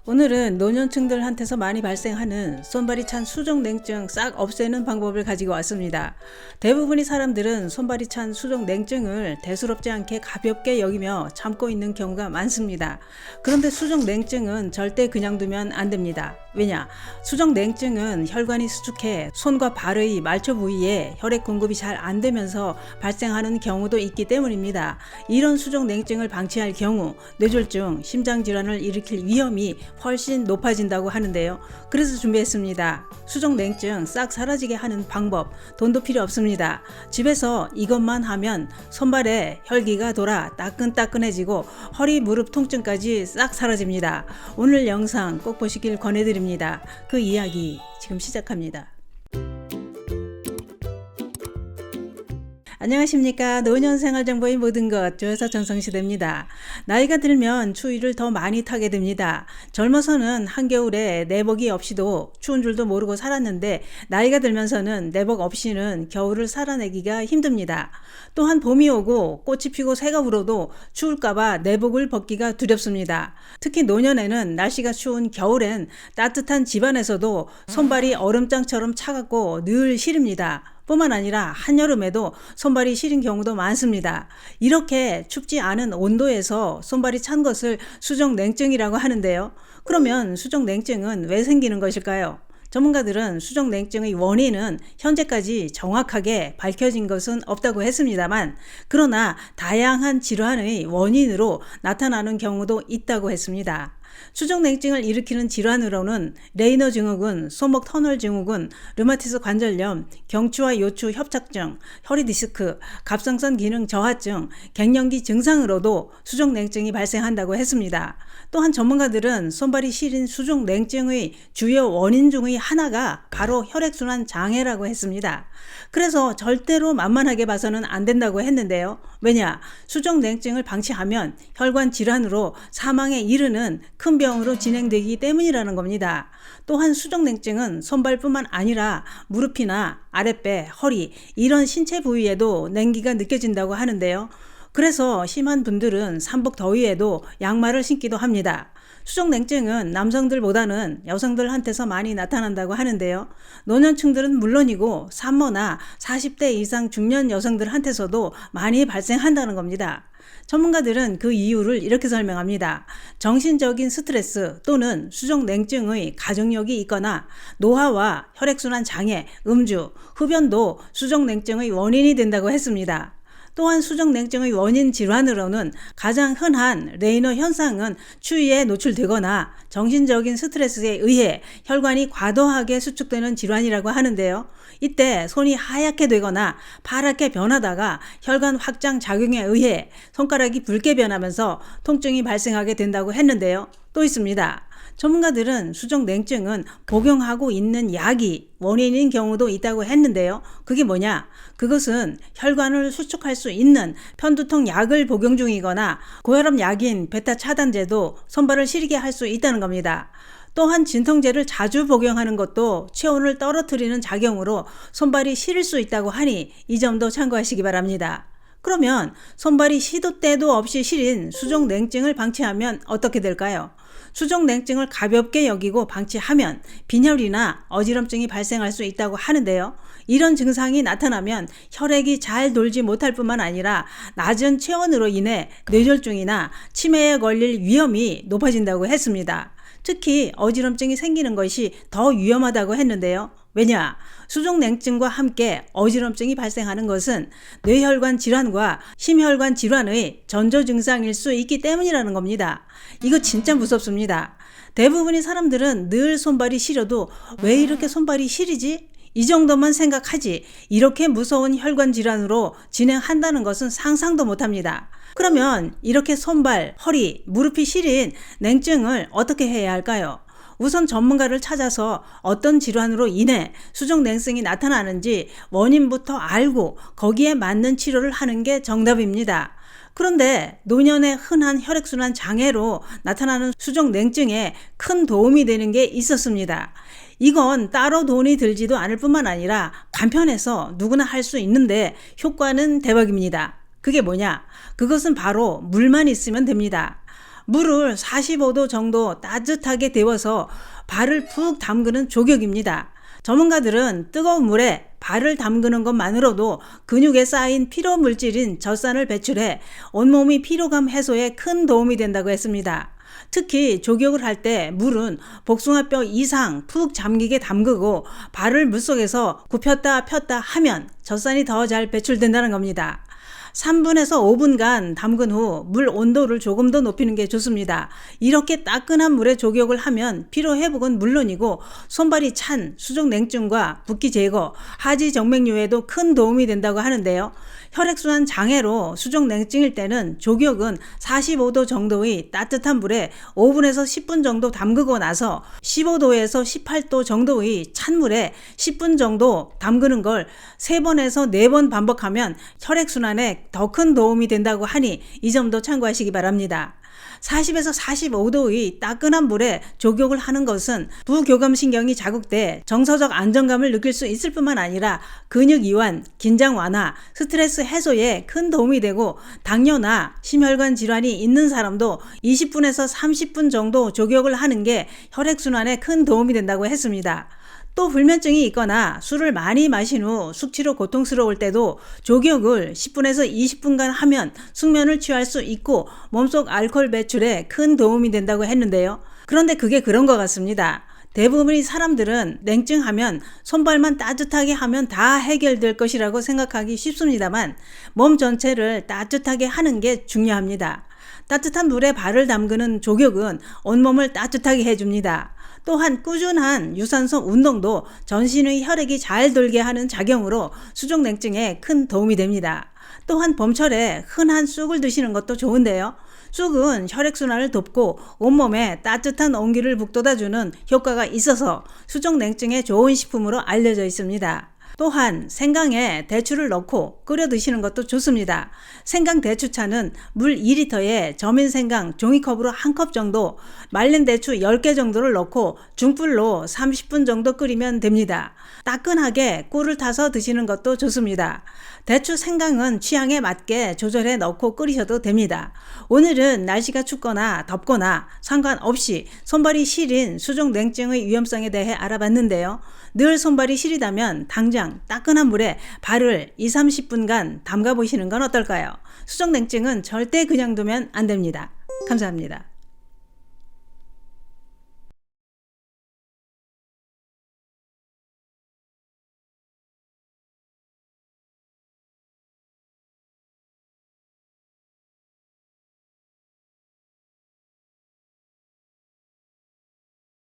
오늘은 노년층들한테서 많이 발생하는 손발이 찬 수족냉증 싹 없애는 방법을 가지고 왔습니다. 대부분의 사람들은 손발이 찬 수족냉증을 대수롭지 않게 가볍게 여기며 참고 있는 경우가 많습니다. 그런데 수족냉증은 절대 그냥 두면 안 됩니다. 왜냐? 수족냉증은 혈관이 수축해 손과 발의 말초 부위에 혈액 공급이 잘 안 되면서 발생하는 경우도 있기 때문입니다. 이런 수족냉증을 방치할 경우 뇌졸중, 심장질환을 일으킬 위험이 훨씬 높아진다고 하는데요. 그래서 준비했습니다. 수족냉증 싹 사라지게 하는 방법, 돈도 필요 없습니다. 집에서 이것만 하면 손발에 혈기가 돌아 따끈따끈해지고 허리 무릎 통증까지 싹 사라집니다. 오늘 영상 꼭 보시길 권해드립니다. 그 이야기 지금 시작합니다. 안녕하십니까. 노년생활정보의 모든 것 조여사 전성시대입니다. 나이가 들면 추위를 더 많이 타게 됩니다. 젊어서는 한겨울에 내복이 없이도 추운 줄도 모르고 살았는데 나이가 들면서는 내복 없이는 겨울을 살아내기가 힘듭니다. 또한 봄이 오고 꽃이 피고 새가 울어도 추울까봐 내복을 벗기가 두렵습니다. 특히 노년에는 날씨가 추운 겨울엔 따뜻한 집안에서도 손발이 얼음장처럼 차갑고 늘 시립니다. 뿐만 아니라 한여름에도 손발이 시린 경우도 많습니다. 이렇게 춥지 않은 온도에서 손발이 찬 것을 수족냉증이라고 하는데요. 그러면 수족냉증은 왜 생기는 것일까요? 전문가들은 수족냉증의 원인은 현재까지 정확하게 밝혀진 것은 없다고 했습니다만, 그러나 다양한 질환의 원인으로 나타나는 경우도 있다고 했습니다. 수족냉증을 일으키는 질환으로는 레이너 증후군, 손목 터널 증후군, 류마티스 관절염, 경추와 요추 협착증, 허리디스크, 갑상선 기능 저하증, 갱년기 증상으로도 수족냉증이 발생한다고 했습니다. 또한 전문가들은 손발이 시린 수족냉증의 주요 원인 중의 하나가 바로 혈액순환 장애라고 했습니다. 그래서 절대로 만만하게 봐서는 안 된다고 했는데요. 왜냐? 수족냉증을 방치하면 혈관 질환으로 사망에 이르는 큰 병으로 진행되기 때문이라는 겁니다. 또한 수족냉증은 손발뿐만 아니라 무릎이나 아랫배, 허리 이런 신체 부위에도 냉기가 느껴진다고 하는데요. 그래서 심한 분들은 삼복 더위에도 양말을 신기도 합니다. 수족냉증은 남성들보다는 여성들한테서 많이 나타난다고 하는데요. 노년층들은 물론이고 산모나 40대 이상 중년 여성들한테서도 많이 발생한다는 겁니다. 전문가들은 그 이유를 이렇게 설명합니다. 정신적인 스트레스 또는 수족냉증의 가족력이 있거나 노화와 혈액순환 장애, 음주, 흡연도 수족냉증의 원인이 된다고 했습니다. 또한 수족냉증의 원인 질환으로는 가장 흔한 레이너 현상은 추위에 노출되거나 정신적인 스트레스에 의해 혈관이 과도하게 수축되는 질환이라고 하는데요. 이때 손이 하얗게 되거나 파랗게 변하다가 혈관 확장 작용에 의해 손가락이 붉게 변하면서 통증이 발생하게 된다고 했는데요. 또 있습니다. 전문가들은 수족냉증은 복용하고 있는 약이 원인인 경우도 있다고 했는데요. 그게 뭐냐? 그것은 혈관을 수축할 수 있는 편두통 약을 복용 중이거나 고혈압 약인 베타 차단제도 손발을 시리게 할 수 있다는 겁니다. 또한 진통제를 자주 복용하는 것도 체온을 떨어뜨리는 작용으로 손발이 시릴 수 있다고 하니 이 점도 참고하시기 바랍니다. 그러면 손발이 시도 때도 없이 시린 수족냉증을 방치하면 어떻게 될까요? 수족냉증을 가볍게 여기고 방치하면 빈혈이나 어지럼증이 발생할 수 있다고 하는데요. 이런 증상이 나타나면 혈액이 잘 돌지 못할 뿐만 아니라 낮은 체온으로 인해 뇌졸중이나 치매에 걸릴 위험이 높아진다고 했습니다. 특히 어지럼증이 생기는 것이 더 위험하다고 했는데요. 왜냐? 수족냉증과 함께 어지럼증이 발생하는 것은 뇌혈관 질환과 심혈관 질환의 전조 증상일 수 있기 때문이라는 겁니다. 이거 진짜 무섭습니다. 대부분의 사람들은 늘 손발이 시려도 왜 이렇게 손발이 시리지? 이 정도만 생각하지 이렇게 무서운 혈관 질환으로 진행한다는 것은 상상도 못합니다. 그러면 이렇게 손발, 허리, 무릎이 시린 냉증을 어떻게 해야 할까요? 우선 전문가를 찾아서 어떤 질환으로 인해 수족냉증이 나타나는지 원인부터 알고 거기에 맞는 치료를 하는 게 정답입니다. 그런데 노년에 흔한 혈액순환 장애로 나타나는 수족냉증에 큰 도움이 되는 게 있었습니다. 이건 따로 돈이 들지도 않을 뿐만 아니라 간편해서 누구나 할 수 있는데 효과는 대박입니다. 그게 뭐냐? 그것은 바로 물만 있으면 됩니다. 물을 45도 정도 따뜻하게 데워서 발을 푹 담그는 조격입니다. 전문가들은 뜨거운 물에 발을 담그는 것만으로도 근육에 쌓인 피로 물질인 젖산을 배출해 온몸이 피로감 해소에 큰 도움이 된다고 했습니다. 특히 조격을 할 때 물은 복숭아뼈 이상 푹 잠기게 담그고 발을 물속에서 굽혔다 폈다 하면 젖산이 더 잘 배출된다는 겁니다. 3분에서 5분간 담근 후 물 온도를 조금 더 높이는 게 좋습니다. 이렇게 따끈한 물에 조격을 하면 피로 회복은 물론이고 손발이 찬 수족 냉증과 붓기 제거, 하지 정맥류에도 큰 도움이 된다고 하는데요. 혈액순환 장애로 수족 냉증일 때는 조격은 45도 정도의 따뜻한 물에 5분에서 10분 정도 담그고 나서 15도에서 18도 정도의 찬물에 10분 정도 담그는 걸 3번에서 4번 반복하면 혈액순환에 더 큰 도움이 된다고 하니 이 점도 참고하시기 바랍니다. 40에서 45도의 따끈한 물에 조격을 하는 것은 부교감신경이 자극돼 정서적 안정감을 느낄 수 있을 뿐만 아니라 근육 이완, 긴장 완화, 스트레스 해소에 큰 도움이 되고 당뇨나 심혈관 질환이 있는 사람도 20분에서 30분 정도 조격을 하는 게 혈액순환에 큰 도움이 된다고 했습니다. 또 불면증이 있거나 술을 많이 마신 후 숙취로 고통스러울 때도 조격을 10분에서 20분간 하면 숙면을 취할 수 있고 몸속 알코올 배출에 큰 도움이 된다고 했는데요. 그런데 그게 그런 것 같습니다. 대부분의 사람들은 냉증하면 손발만 따뜻하게 하면 다 해결될 것이라고 생각하기 쉽습니다만 몸 전체를 따뜻하게 하는 게 중요합니다. 따뜻한 물에 발을 담그는 조격은 온몸을 따뜻하게 해줍니다. 또한 꾸준한 유산소 운동도 전신의 혈액이 잘 돌게 하는 작용으로 수족 냉증에 큰 도움이 됩니다. 또한 봄철에 흔한 쑥을 드시는 것도 좋은데요. 쑥은 혈액순환을 돕고 온몸에 따뜻한 온기를 북돋아주는 효과가 있어서 수족 냉증에 좋은 식품으로 알려져 있습니다. 또한 생강에 대추를 넣고 끓여 드시는 것도 좋습니다. 생강 대추차는 물 2리터에 저민 생강 종이컵으로 1컵 정도, 말린 대추 10개 정도를 넣고 중불로 30분 정도 끓이면 됩니다. 따끈하게 꿀을 타서 드시는 것도 좋습니다. 대추 생강은 취향에 맞게 조절해 넣고 끓이셔도 됩니다. 오늘은 날씨가 춥거나 덥거나 상관없이 손발이 시린 수족 냉증의 위험성에 대해 알아봤는데요. 늘 손발이 시리다면 당장 따끈한 물에 발을 20-30분간 담가 보시는 건 어떨까요? 수족 냉증은 절대 그냥 두면 안 됩니다. 감사합니다.